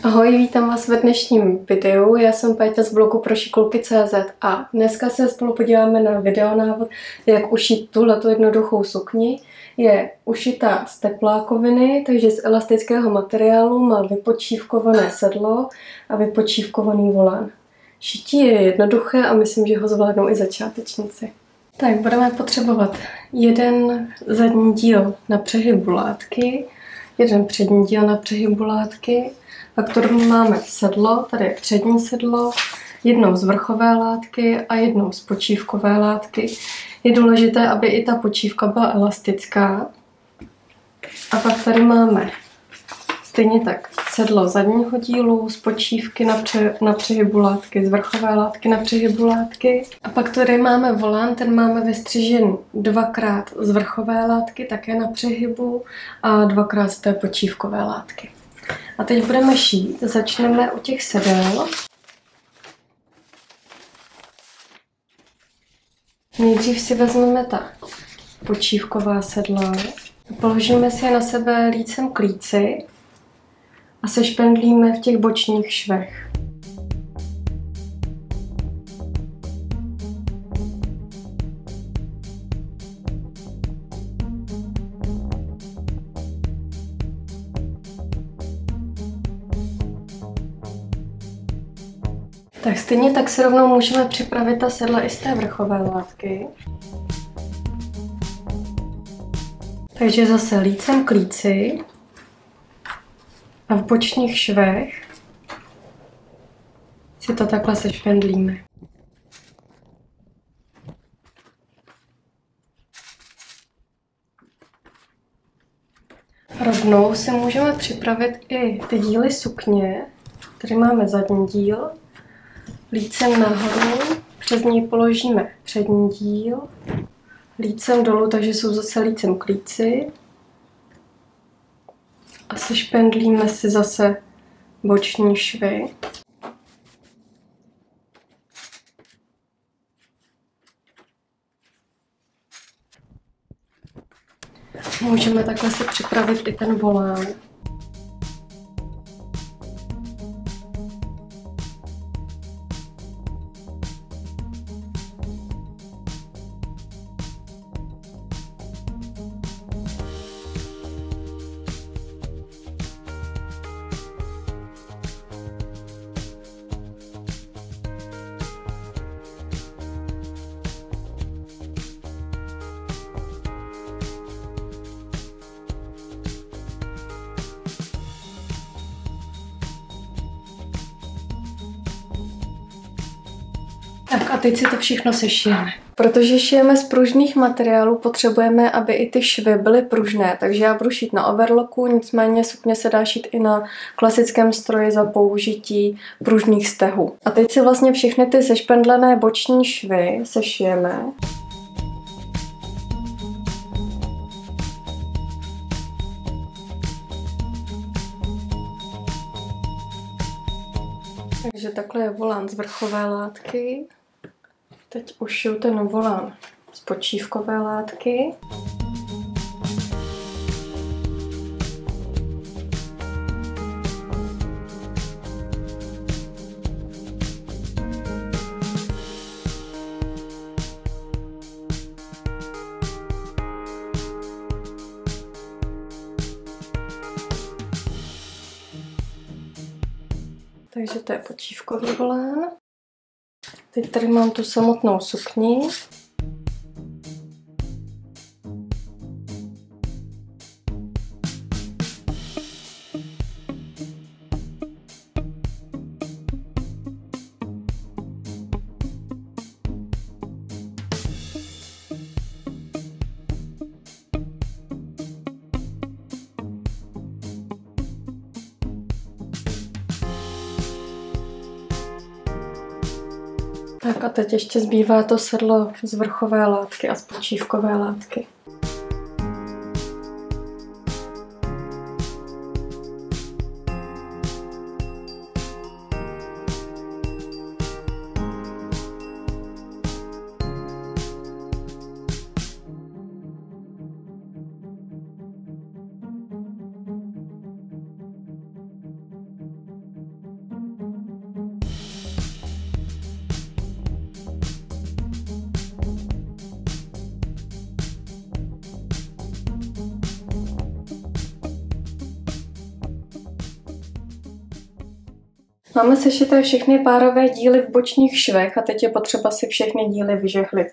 Ahoj, vítám vás ve dnešním videu. Já jsem Péťa z blogu prošikulky.cz a dneska se spolu podíváme na videonávod, jak ušít tuhletu jednoduchou sukni. Je ušitá z teplákoviny, takže z elastického materiálu, má vypočívkované sedlo a vypočívkovaný volán. Šití je jednoduché a myslím, že ho zvládnou i začátečníci. Tak, budeme potřebovat jeden zadní díl na přehybu látky, jeden přední díl na přehybu látky. Pak tu máme sedlo, tady je přední sedlo, jednou z vrchové látky a jednou z počívkové látky. Je důležité, aby i ta počívka byla elastická. A pak tady máme stejně tak sedlo zadního dílu z počívky na přehybu látky, z vrchové látky na přehybu látky. A pak tady máme volán, ten máme vystřižený dvakrát z vrchové látky, také na přehybu a dvakrát z té počívkové látky. A teď budeme šít. Začneme u těch sedel. Nejdřív si vezmeme ta počívková sedla. Položíme si je na sebe lícem k líci a sešpendlíme v těch bočních švech. Tak stejně tak se rovnou můžeme připravit ta sedla i z té vrchové látky. Takže zase lícem k líci a v bočních švech si to takhle sešpendlíme. Rovnou si můžeme připravit i ty díly sukně. Tady máme zadní díl. Lícem nahoru, přes něj položíme přední díl, lícem dolů, takže jsou zase lícem k líci. A sešpendlíme si zase boční švy. Můžeme takhle si připravit i ten volán. Tak a teď si to všechno sešijeme. Protože šijeme z pružných materiálů, potřebujeme, aby i ty švy byly pružné, takže já budu šít na overlocku, nicméně sukně se dá šít i na klasickém stroji za použití pružných stehů. A teď si vlastně všechny ty sešpendlené boční švy sešijeme. Takže takhle je volán z vrchové látky. Teď ušiju ten volán z počívkové látky. Takže to je počívkový volán. Teď tady mám tu samotnou sukni. Tak a teď ještě zbývá to sedlo z vrchové látky a z počívkové látky. Máme sešité všechny párové díly v bočních švech a teď je potřeba si všechny díly vyžehlit.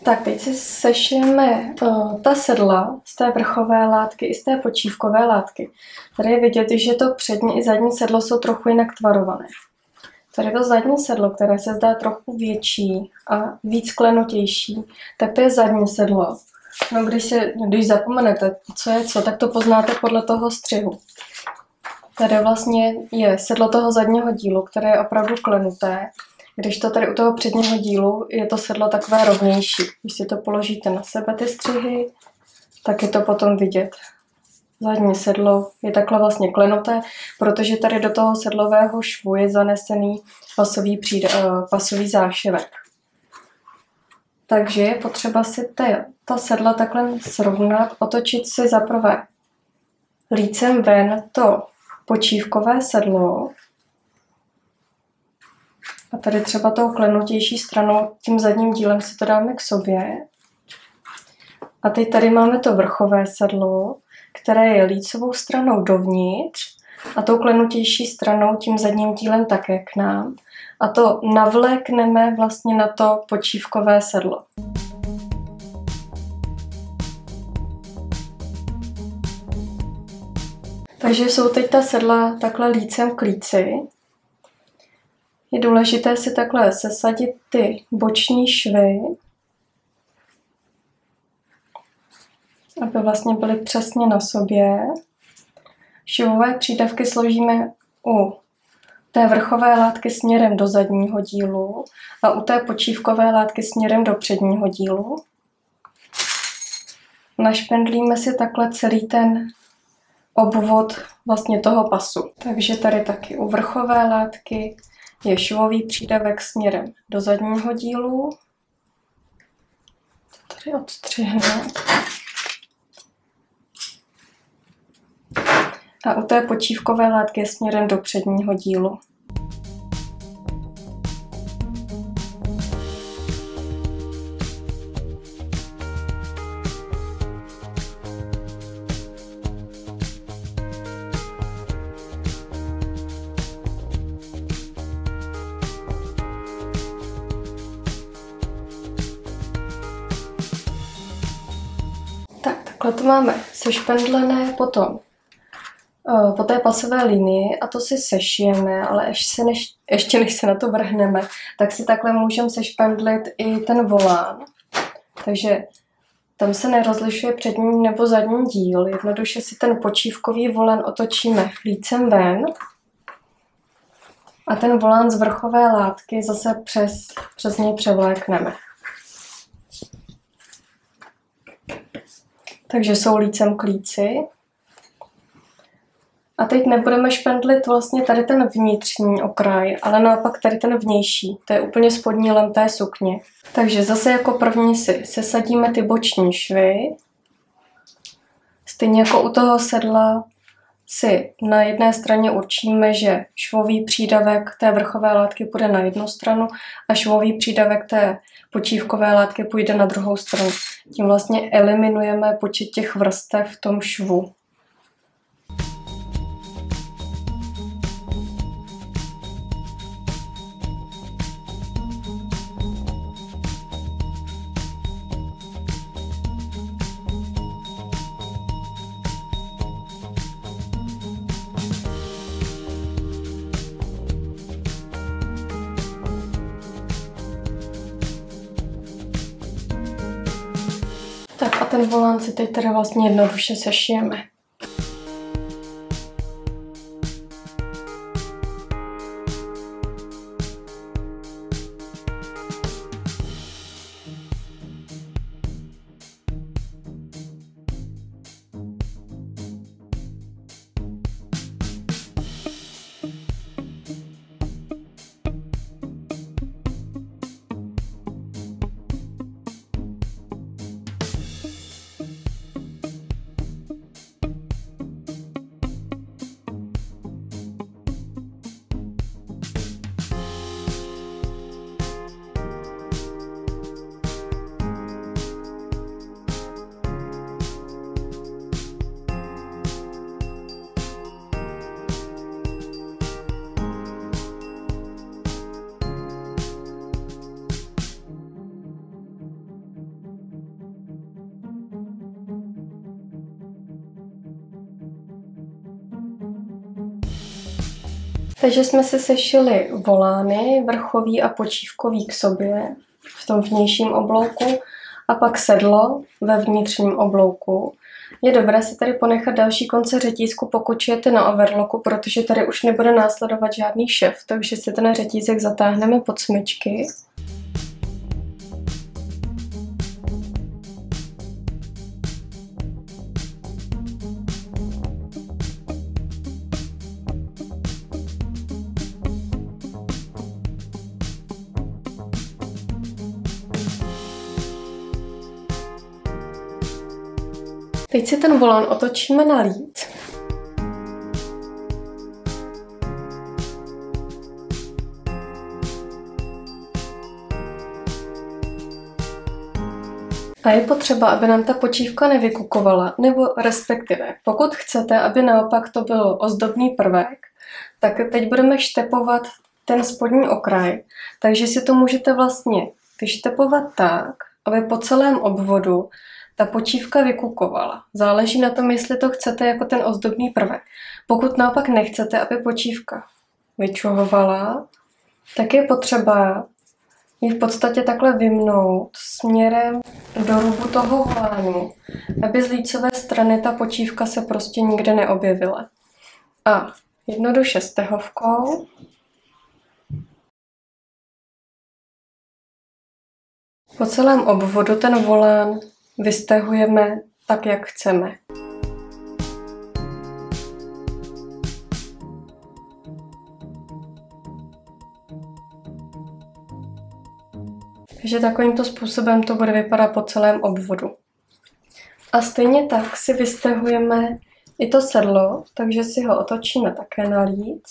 Tak teď si sešijeme ta sedla z té vrchové látky i z té počívkové látky. Tady je vidět, že to přední i zadní sedlo jsou trochu jinak tvarované. Tady to zadní sedlo, které se zdá trochu větší a víc klenutější, tak to je zadní sedlo. No, když zapomenete, co je co, tak to poznáte podle toho střihu. Tady vlastně je sedlo toho zadního dílu, které je opravdu klenuté. Když to tady u toho předního dílu je to sedlo takové rovnější. Když si to položíte na sebe ty střihy, tak je to potom vidět. Zadní sedlo je takhle vlastně klenuté, protože tady do toho sedlového švu je zanesený pasový zášivek. Takže je potřeba si ta sedla takhle srovnat, otočit si zaprvé lícem ven to počívkové sedlo, a tady třeba tou klenutější stranou, tím zadním dílem si to dáme k sobě. A teď tady máme to vrchové sedlo, které je lícovou stranou dovnitř a tou klenutější stranou, tím zadním dílem také k nám. A to navlékneme vlastně na to počívkové sedlo. Takže jsou teď ta sedla takhle lícem k líci. Je důležité si takhle sesadit ty boční švy, aby vlastně byly přesně na sobě. Švové přídavky složíme u té vrchové látky směrem do zadního dílu a u té počívkové látky směrem do předního dílu. Našpendlíme si takhle celý ten obvod vlastně toho pasu. Takže tady taky u vrchové látky je švový přídavek směrem do zadního dílu. To tady odstřihnu. A u té počívkové látky je směrem do předního dílu. Takhle to máme sešpendlené potom po té pasové linii a to si sešijeme, ale ještě než se na to vrhneme, tak si takhle můžeme sešpendlit i ten volán. Takže tam se nerozlišuje přední nebo zadní díl. Jednoduše si ten počívkový volán otočíme lícem ven a ten volán z vrchové látky zase přes něj převlékneme. Takže jsou lícem k líci. A teď nebudeme špendlit vlastně tady ten vnitřní okraj, ale naopak tady ten vnější. To je úplně spodní lem té sukně. Takže zase jako první si sesadíme ty boční švy. Stejně jako u toho sedla si na jedné straně určíme, že švový přídavek té vrchové látky půjde na jednu stranu a švový přídavek té počívkové látky půjde na druhou stranu. Tím vlastně eliminujeme počet těch vrstev v tom švu. Tak a ten volán si teď teda vlastně jednoduše sešijeme. Takže jsme si sešili volány, vrchový a počívkový k sobě v tom vnějším oblouku a pak sedlo ve vnitřním oblouku. Je dobré si tady ponechat další konce řetízku, pokud šijete na overlocku, protože tady už nebude následovat žádný šev, takže si ten řetízek zatáhneme pod smyčky. Teď si ten volán otočíme na líc. A je potřeba, aby nám ta počívka nevykukovala, nebo respektive, pokud chcete, aby naopak to byl ozdobný prvek, tak teď budeme štepovat ten spodní okraj. Takže si to můžete vlastně vyštepovat tak, aby po celém obvodu ta počívka vykukovala. Záleží na tom, jestli to chcete jako ten ozdobný prvek. Pokud naopak nechcete, aby počívka vyčuhovala, tak je potřeba ji v podstatě takhle vymnout směrem do rubu toho volánu, aby z lícové strany ta počívka se prostě nikde neobjevila. A jednoduše stehovkou po celém obvodu ten volán vystahujeme tak, jak chceme. Takže takovýmto způsobem to bude vypadat po celém obvodu. A stejně tak si vystahujeme i to sedlo, takže si ho otočíme také na líc.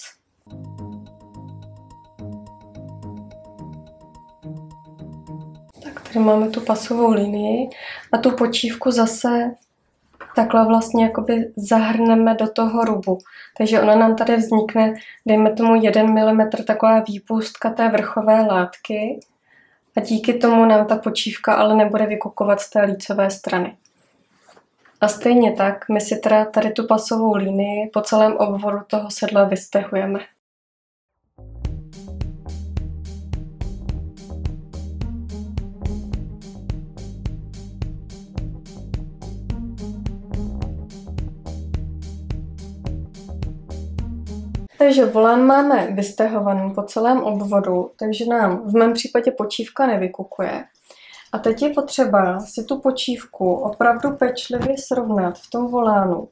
Tak tady máme tu pasovou linii a tu počívku zase takhle vlastně jakoby zahrneme do toho rubu. Takže ona nám tady vznikne, dejme tomu 1 mm taková výpustka té vrchové látky a díky tomu nám ta počívka ale nebude vykukovat z té lícové strany. A stejně tak my si teda tady tu pasovou linii po celém obvodu toho sedla vystahujeme. Takže volán máme vystahovaný po celém obvodu, takže nám v mém případě počívka nevykukuje. A teď je potřeba si tu počívku opravdu pečlivě srovnat v tom volánu.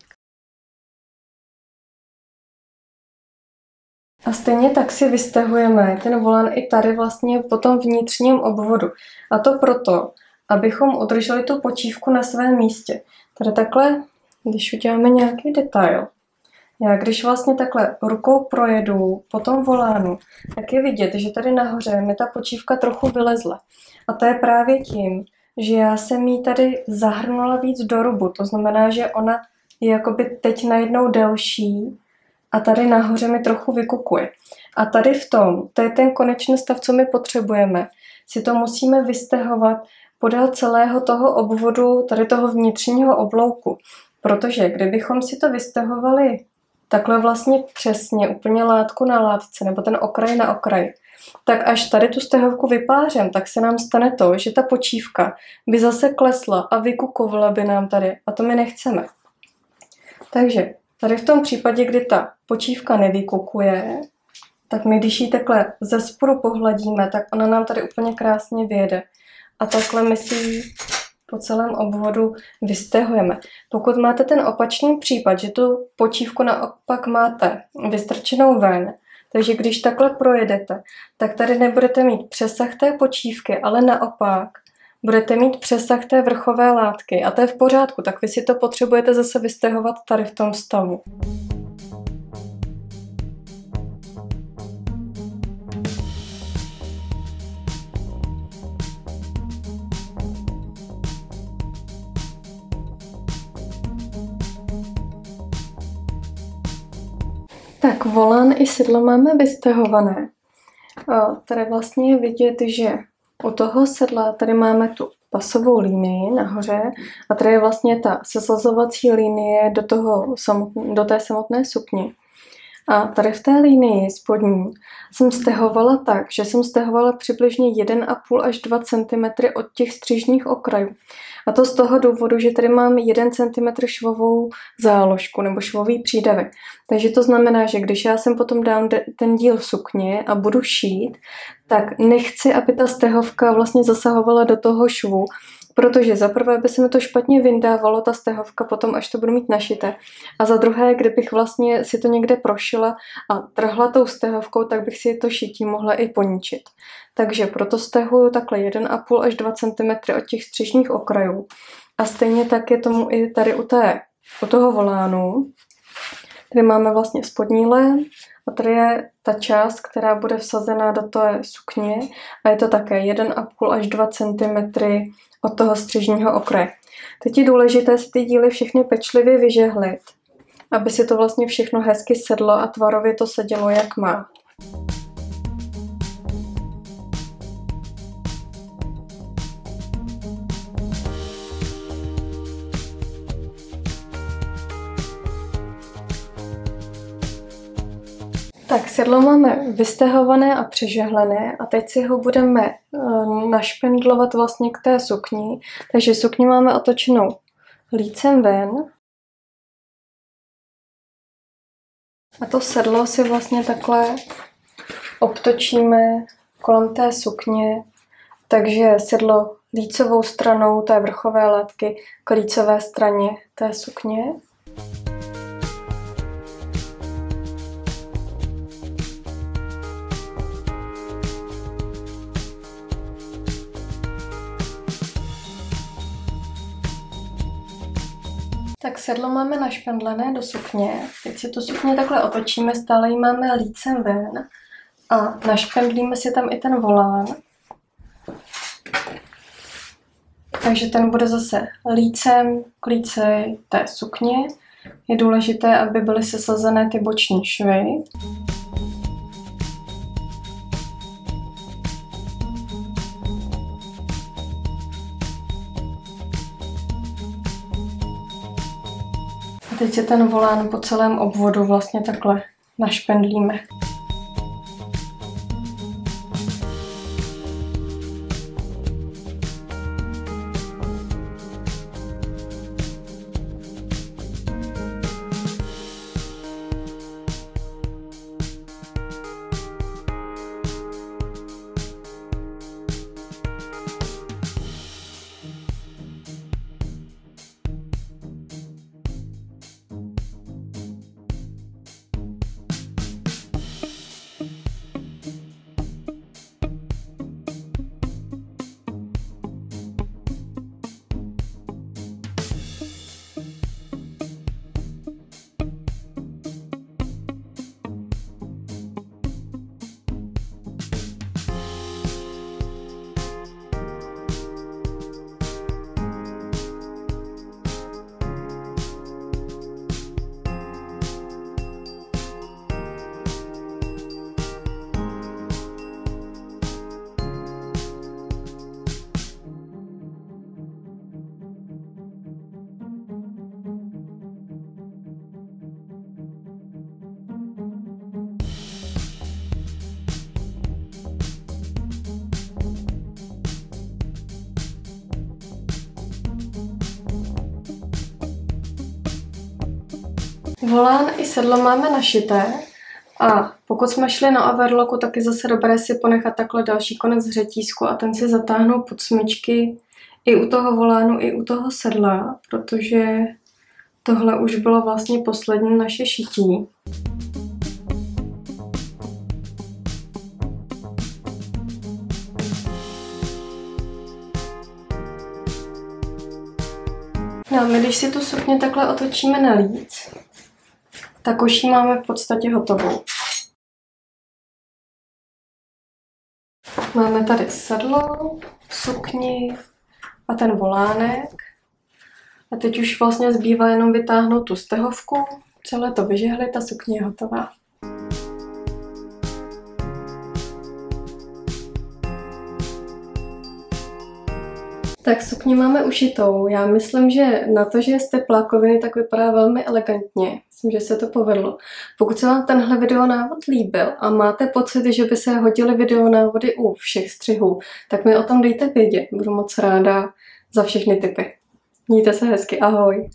A stejně tak si vystahujeme ten volán i tady vlastně po tom vnitřním obvodu. A to proto, abychom udrželi tu počívku na svém místě. Tady takhle, když uděláme nějaký detail, já když vlastně takhle rukou projedu po tom volánu, tak je vidět, že tady nahoře mi ta počívka trochu vylezla. A to je právě tím, že já jsem ji tady zahrnula víc do rubu. To znamená, že ona je jakoby teď najednou delší a tady nahoře mi trochu vykukuje. A tady v tom, to je ten konečný stav, co my potřebujeme. Si to musíme vystahovat podél celého toho obvodu, tady toho vnitřního oblouku. Protože kdybychom si to vystahovali takhle vlastně přesně, úplně látku na látce, nebo ten okraj na okraj, tak až tady tu stehovku vypářem, tak se nám stane to, že ta počívka by zase klesla a vykukovala by nám tady. A to my nechceme. Takže tady v tom případě, kdy ta počívka nevykukuje, tak my když ji takhle ze spodu pohladíme, tak ona nám tady úplně krásně vyjede. A takhle my si ji po celém obvodu vystahujeme. Pokud máte ten opačný případ, že tu počívku naopak máte vystrčenou ven, takže když takhle projedete, tak tady nebudete mít přesah té počívky, ale naopak budete mít přesah té vrchové látky a to je v pořádku, tak vy si to potřebujete zase vystahovat tady v tom stavu. Tak volán i sedlo máme vystahované. Tady vlastně je vidět, že u toho sedla tady máme tu pasovou linii nahoře a tady je vlastně ta seslazovací linie do té samotné sukně. A tady v té linii spodní jsem stahovala tak, že jsem stahovala přibližně 1,5 až 2 cm od těch střižních okrajů. A to z toho důvodu, že tady mám 1 cm švovou záložku nebo švový přídavek. Takže to znamená, že když já sem potom dám ten díl sukně a budu šít, tak nechci, aby ta stehovka vlastně zasahovala do toho švu, protože za prvé by se mi to špatně vyndávalo, ta stehovka potom, až to budu mít našité. A za druhé, kdybych vlastně si to někde prošila a trhla tou stehovkou, tak bych si to šití mohla i poničit. Takže proto stehuju takhle 1,5 až 2 cm od těch střižních okrajů. A stejně tak je tomu i tady u toho volánu. Tady máme vlastně spodní lén a tady je ta část, která bude vsazená do té sukně a je to také 1,5 až 2 cm od toho střižního okraje. Teď je důležité si ty díly všechny pečlivě vyžehlit, aby si to vlastně všechno hezky sedlo a tvarově to sedělo, jak má. Tak sedlo máme vystahované a přežehlené a teď si ho budeme našpendlovat vlastně k té sukni. Takže sukni máme otočenou lícem ven. A to sedlo si vlastně takhle obtočíme kolem té sukně, takže sedlo lícovou stranou té vrchové latky k lícové straně té sukně. Tak sedlo máme našpendlené do sukně. Teď si tu sukně takhle otočíme, stále ji máme lícem ven a našpendlíme si tam i ten volán. Takže ten bude zase lícem k líci té sukně. Je důležité, aby byly sesazené ty boční švy. Teď si ten volán po celém obvodu vlastně takhle našpendlíme. Volán i sedlo máme našité a pokud jsme šli na overlocku, tak je zase dobré si ponechat takhle další konec řetízku a ten si zatáhnout pod smyčky i u toho volánu, i u toho sedla, protože tohle už bylo vlastně poslední naše šití. No a my když si tu sukni takhle otočíme na líc, tak už ji máme v podstatě hotovou. Máme tady sedlo, sukni a ten volánek. A teď už vlastně zbývá jenom vytáhnout tu stehovku, celé to vyžehlit a sukně je hotová. Tak sukni máme ušitou. Já myslím, že na to, že je z té plákoviny, tak vypadá velmi elegantně. Myslím, že se to povedlo. Pokud se vám tenhle videonávod líbil a máte pocit, že by se hodily videonávody u všech střihů, tak mi o tom dejte vědět. Budu moc ráda za všechny tipy. Mějte se hezky, ahoj.